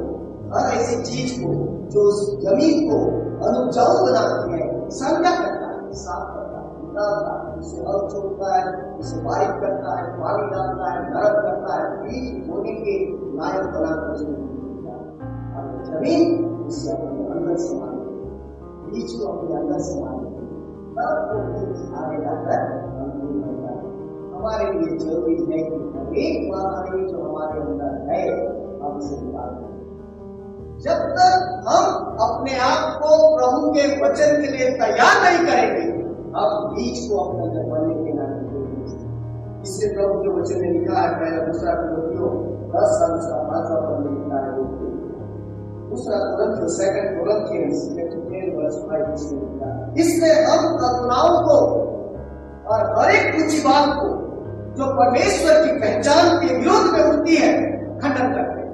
हर ऐसी चीज को जो उस जमीन को अनुपजाऊ बनाती है, किसान क्या करता है? साफ करता है, निकालता है, उसे हल छोड़ता है, उसे बारीक करता है, पानी डालता है, नरम करता है, बीज बोने के लायक बनाकर जमीन उसे अपने अंदर समा ले, बीज को अपने अंदर समा ले, तब वो बीज आगे जाकर अंकुरित होता है। हमारे लिए जरूरी है कि एक महामारी जो हमारे अंदर है हम उसे निकाल दें। जब तक हम अपने आप को प्रभु के वचन के लिए तैयार नहीं करेंगे, हम बीज को अपने अंदर बनने के नाम इसलिए प्रभु के वचन में लिखा है, पहला दूसरा कोरिन्थियों 10:5 में लिखा है, दूसरा कोरिन्थियों 2 Corinthians 10:5 में लिखा है, इसलिए हम कल्पनाओं को और हर एक ऊंची बात को जो परमेश्वर की पहचान के विरोध में उठती है खंडन करते हैं।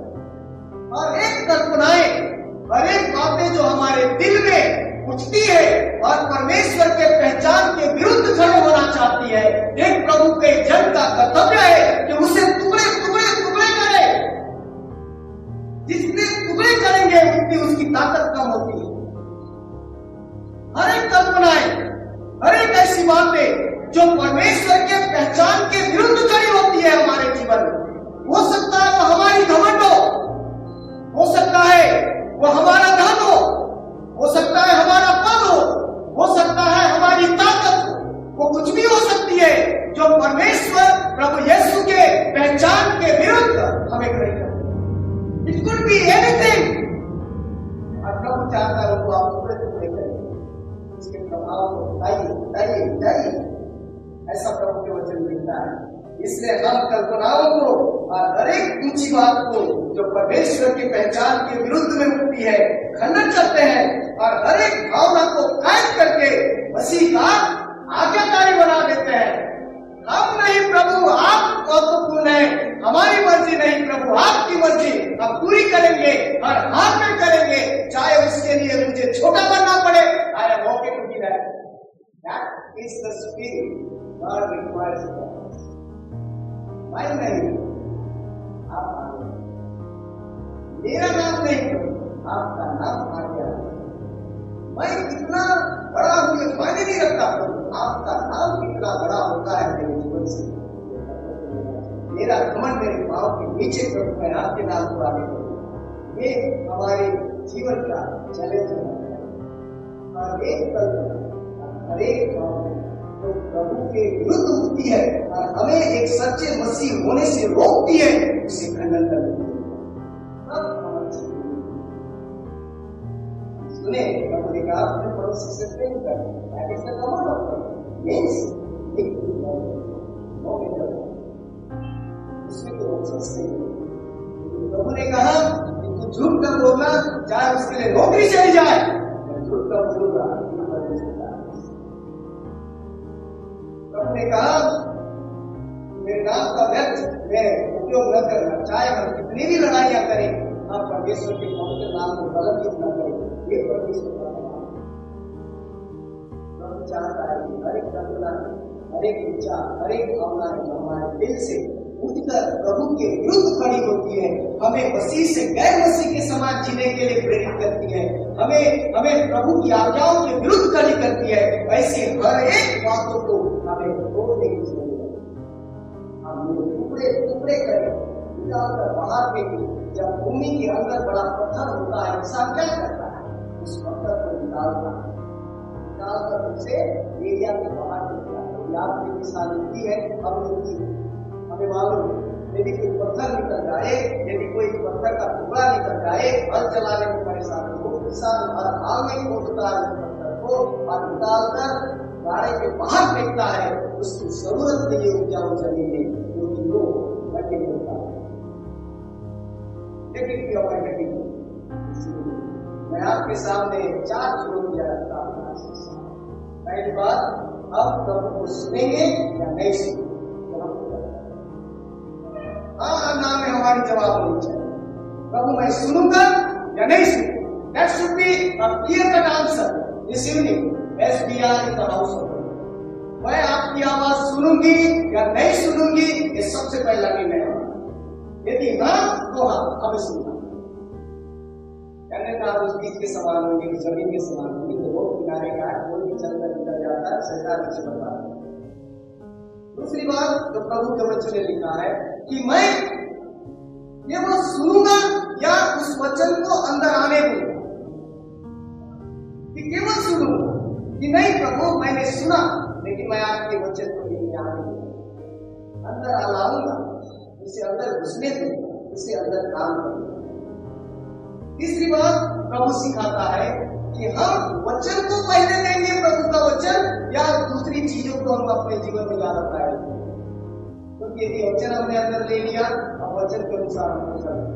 और एक कल्पनाएं, हर एक बातें जो हमारे दिल में उठती है और परमेश्वर के पहचान के विरुद्ध खड़े होना चाहती है, एक प्रभु के जन का कर्तव्य है कि उसे टुकड़े टुकड़े टुकड़े करे। जितने टुकड़े करेंगे उतनी उसकी ताकत कम होती है। हर एक कल्पनाएं, हर एक ऐसी बातें जो परमेश्वर के पहचान के विरुद्ध खड़ी होती है हमारे जीवन में, हो सकता है वो हमारी घमंड हो सकता है वो हमारा धन हो सकता है हमारा पद हो सकता है हमारी ताकत, वो कुछ भी हो सकती है जो परमेश्वर प्रभु यीशु के पहचान के विरुद्ध हमें खड़ी करती है। It could be anything. और प्रभु चाहता है वो आप टुकड़े टुकड़े करें, इसके प्रभाव को उठाइए। ऐसा प्रभु के वचन मिलता है। इसलिए हम कल्पनाओं को और हर एक ऊंची बात को जो परमेश्वर की पहचान के विरुद्ध में उठती है खंडन करते हैं और हर एक भावना को कायम करके मसीह का आज्ञाकारी बना देते हैं। हम नहीं प्रभु, आप महत्वपूर्ण है, हमारी मर्जी नहीं प्रभु, आपकी मर्जी हम पूरी करेंगे और हाथ में करेंगे, चाहे उसके लिए मुझे छोटा बनना पड़े। I am okay to be that. That is the spirit God requires of us. मैं नहीं, आप आगे, मेरा नाम नहीं, आपका नाम आ गया। मैं कितना बड़ा हूं ये मायने नहीं रखता, आपका नाम कितना बड़ा होता है मेरे जीवन से। मेरा घमंड मेरे पांव के नीचे प्रभु मैं आपके नाम को आगे करूं। ये हमारे जीवन का चैलेंज है। और एक कल्पना, हर एक तो प्रभु के विरुद्ध उठती है और हमें एक सच्चे मसीह होने से रोकती है, उसे खंडन करती है। सुने प्रभु ने कहा अपने पड़ोसी से प्रेम कर, ऐसे कमाल होता है मींस एक उसमें तो रोक सकते हैं। प्रभु ने कहा कि तू झूठ का बोलना, चाहे उसके लिए नौकरी चली जाए, झूठ का बोलना। प्रभु ने कहा मेरे नाम का व्यर्थ में उपयोग न करना, चाहे हम कितनी भी लड़ाइयां करें, हम परमेश्वर के पवित्र नाम को कलंकित न करें। ये परमेश्वर का नाम प्रभु चाहता है कि हर एक कल्पना, हर एक विचार, हर एक भावना जो हमारे दिल से उठकर प्रभु के विरुद्ध खड़ी होती है, हमें मसीह से गैर मसीह के समान जीने के लिए प्रेरित करती है, हमें प्रभु की आज्ञाओं के विरुद्ध खड़ी करती है। ऐसी हर एक बातों को हमें तोड़ने की जरूरत है। हम टुकड़े टुकड़े करें, निकालकर बाहर फेंकें। जब भूमि के अंदर बड़ा पत्थर होता है, इंसान क्या करता है? उस पत्थर को निकालकर उसे एरिया के बाहर फेंकता है। याद की निशानी है, हमें मालूम यदि कोई पत्थर निकल जाए, यदि कोई पत्थर का टुकड़ा निकल जाए, हल चलाने में परेशानी हो, किसान हर हाल में खोदता है पत्थर को और निकालकर गाड़े के बाहर फेंकता है। उसकी जरूरत नहीं है उपजाऊ जमीन में, क्योंकि वो गड्ढे होता है। लेकिन क्यों है गड्ढे? मैं आपके सामने 4 चुनौतियां रखता हूं। पहली बात, हम प्रभु को सुनेंगे या नहीं सुनेंगे? हाँ ना में हमारी जवाब होनी चाहिए। प्रभु मैं सुनूंगा या नहीं सुनूंगा? That should be a clear cut answer this evening. SDR in the house of God. मैं आपकी आवाज सुनूंगी या नहीं सुनूंगी, ये सबसे पहला निर्णय है। यदि हाँ तो हाँ, हमें सुनना। कहने का आप उस बीच के सवाल होंगे, जमीन के सवाल होंगे, तो रोड किनारे का कोई भी चलकर निकल जाता है, सरकार पीछे बढ़ता है। दूसरी बात जो प्रभु के वचन ने लिखा है कि मैं ये वो सुनूंगा या उस वचन को अंदर आने दूंगा, कि केवल सुनूंगा कि नहीं प्रभु मैंने सुना लेकिन मैं आपके वचन को नहीं आने दूंगा, अंदर लाऊंगा, उसे अंदर घुसने दूंगा, उसे अंदर काम करूंगा। तीसरी बात प्रभु सिखाता है कि हम वचन को पहले देंगे, प्रभु का वचन, या दूसरी चीजों को हम अपने जीवन में ज्यादा पाएंगे। क्योंकि यदि वचन हमने अंदर ले लिया, अब वचन के अनुसार हम चलते।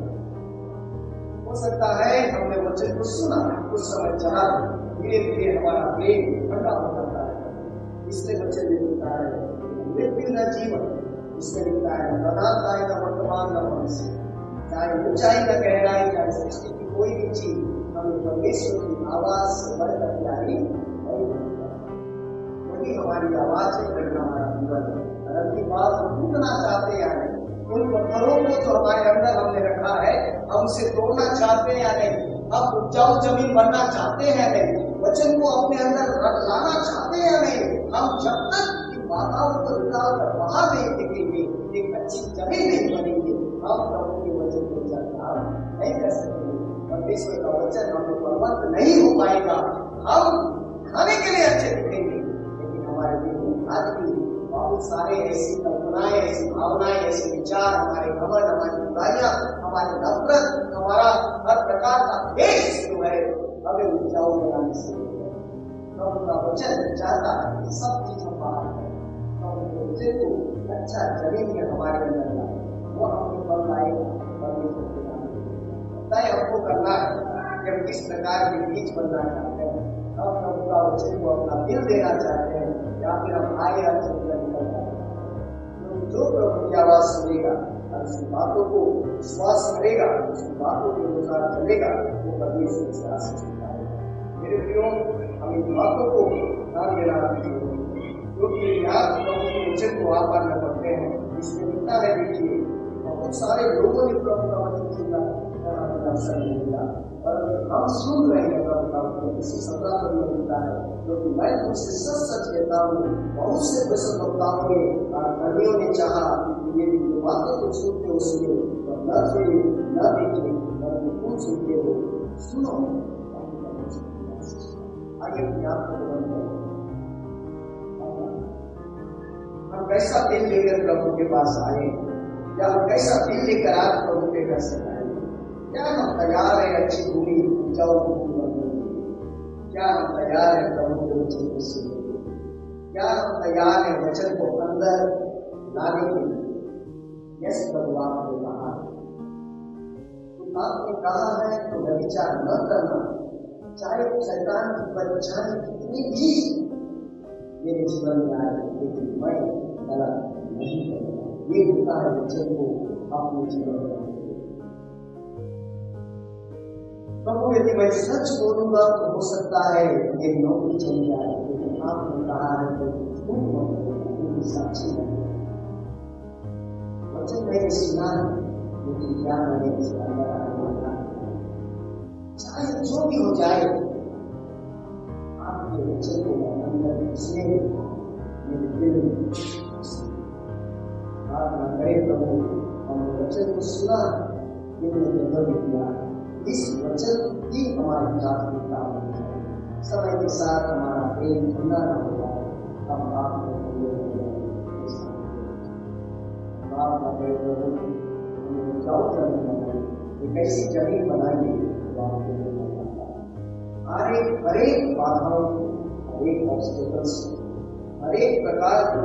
हो सकता है हमने वचन को सुना, कुछ समय चला, धीरे धीरे हमारा प्रेम ठंडा हो जाता है। इसलिए वचन में लिखता है मृत्यु न जीवन, इसमें लिखता है प्रधानता है न वर्तमान न भविष्य, चाहे ऊंचाई न गहराई, चाहे सृष्टि की कोई भी चीज हमें परमेश्वर की आवाज से बढ़कर प्यारी नहीं। वही हमारी आवाज है, वही हमारा जीवन है। अगर की बात हम टूटना चाहते हैं या नहीं, उन पत्थरों को जो हमारे अंदर हमने रखा है, हम उसे तोड़ना चाहते हैं या नहीं, हम उपजाऊ जमीन बनना चाहते हैं नहीं, वचन को अपने अंदर लाना चाहते हैं या नहीं, हम जब तक इन बाधाओं को निकाल कर बाहर नहीं फेंकेंगे, एक अच्छी जमीन नहीं बनेंगे, हम प्रभु के वचन को जगह नहीं कर सकते। परमेश्वर का वचन हमें बलवंत नहीं हो पाएगा। हम खाने के लिए अच्छे दिखेंगे, लेकिन हमारे दिल आज भी बहुत सारे ऐसी कल्पनाएं, ऐसी भावनाएं, ऐसे विचार, हमारे घमंड, हमारी बुराइयां, हमारी नफरत, हमारा हर प्रकार का देश जो है हमें उपजाऊ बनाने से प्रभु का वचन चाहता है कि सब चीज हम बाहर करें, प्रभु के वचन को अच्छा जमीन में हमारे अंदर लाए, वो हमें फल लाएगा। परमेश्वर के नाम तय हमको करना है कि हम किस प्रकार के बीज बनना चाहते हैं, हम प्रभु का वचन को अपना दिल देना चाहते हैं, या फिर हम आगे निकल जाते हैं। जो प्रभु की आवाज सुनेगा और उसकी बातों को विश्वास करेगा, उसकी बातों के अनुसार चलेगा, वो परमेश्वर से आशीष पाएगा। मेरे प्रियो, हम इन बातों को ध्यान देना चाहिए, क्योंकि याद प्रभु के वचन को आप में पढ़ते हैं, इसमें लिखा है, देखिए बहुत सारे लोगों ने प्रभु का वचन सुना, अवसर नहीं मिला, और हम सुन रहे हैं प्रभु का वचन। इसी 17 पद में लिखा है, क्योंकि मैं तुमसे सच सच कहता हूँ, बहुत से भ्रष्ट वक्ताओं ने और धर्मियों ने चाहा कि ये बातों को सुनते हो सुनो, तो न सुने न देखे, परंतु तुम सुनते हो सुनो। आगे ज्ञान को बंद करो। हम कैसा दिल लेकर प्रभु के पास आए, या हम कैसा दिल लेकर आज प्रभु के घर से आए? क्या हम तैयार है अच्छी भूमि उपजाऊ भूमि बनने के लिए? क्या हम तैयार है प्रभु के वचन को सुनने के लिए? क्या हम तैयार है वचन को अंदर लाने के लिए? यस प्रभु आपने कहा, तो आपने कहा है तो व्यभिचार न करना, चाहे शैतान की परेशानी कितनी भी मेरे जीवन में आए, लेकिन मैं गलत नहीं करूँगा। ये होता है वचन को अपने जीवन में। प्रभु यदि मैं सच बोलूंगा तो हो सकता है ये नौकरी चली जाए, लेकिन आपने कहा है कि झूठ मत बोलो, साक्षी नहीं। वचन मैंने सुना है, लेकिन क्या मैंने इसके अंदर आने, चाहे जो भी हो जाए, आपके वचन को अंदर घुसने मेरे दिल में प्रार्थना करें। प्रभु हमने वचन को सुना, लेकिन जब किया इस वचन की हमारी प्राथमिकता होनी चाहिए। समय के साथ हमारा प्रेम ठंडा न हो जाए, हम बात में एक ऐसी जमीन बनाएंगे जो आपको हर एक बाधाओं को, हर एक ऑब्स्टेकल्स को, हर एक प्रकार की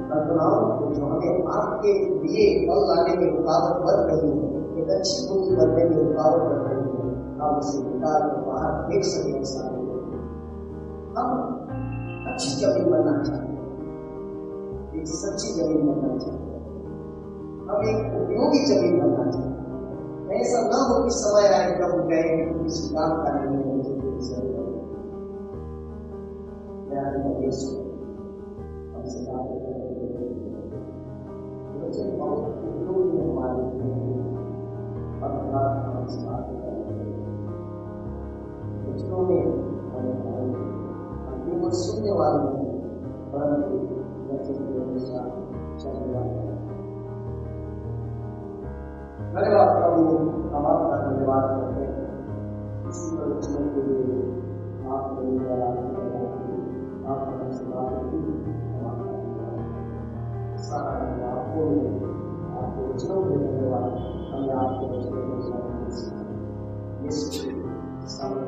कल्पनाओं को जो हमें आपके लिए फल लाने में रुकावट बन रही है, एक अच्छी भूमि बनने में रुकावट बन रही है, हम उसे निकाल कर बाहर देख सकें। सारे हम अच्छी जमीन बनना चाहते हैं, एक सच्ची जमीन बनना चाहते हैं, हम एक उपयोगी जमीन बनना चाहते हैं। ऐसा न हो कि समय आए प्रभु कहे किसी काम का नहीं है, मुझे प्यारे यीशु हमसे बातें करते हैं। मुझे बहुत उपयोगी हमारे और हमसे बातें करते हैं। बच्चों में अपनी वो सुनने वाली है, परंतु वचन के अनुसार चलने वाली है। धन्यवाद प्रभु, हम आपका धन्यवाद करते हैं इसी वचनों के लिए। आपने आपने हमसे बातें की, हम आपका धन्यवाद सारा आपको आपके वचनों के धन्यवाद। हमें आपके वचनों के साथ यीशु समझ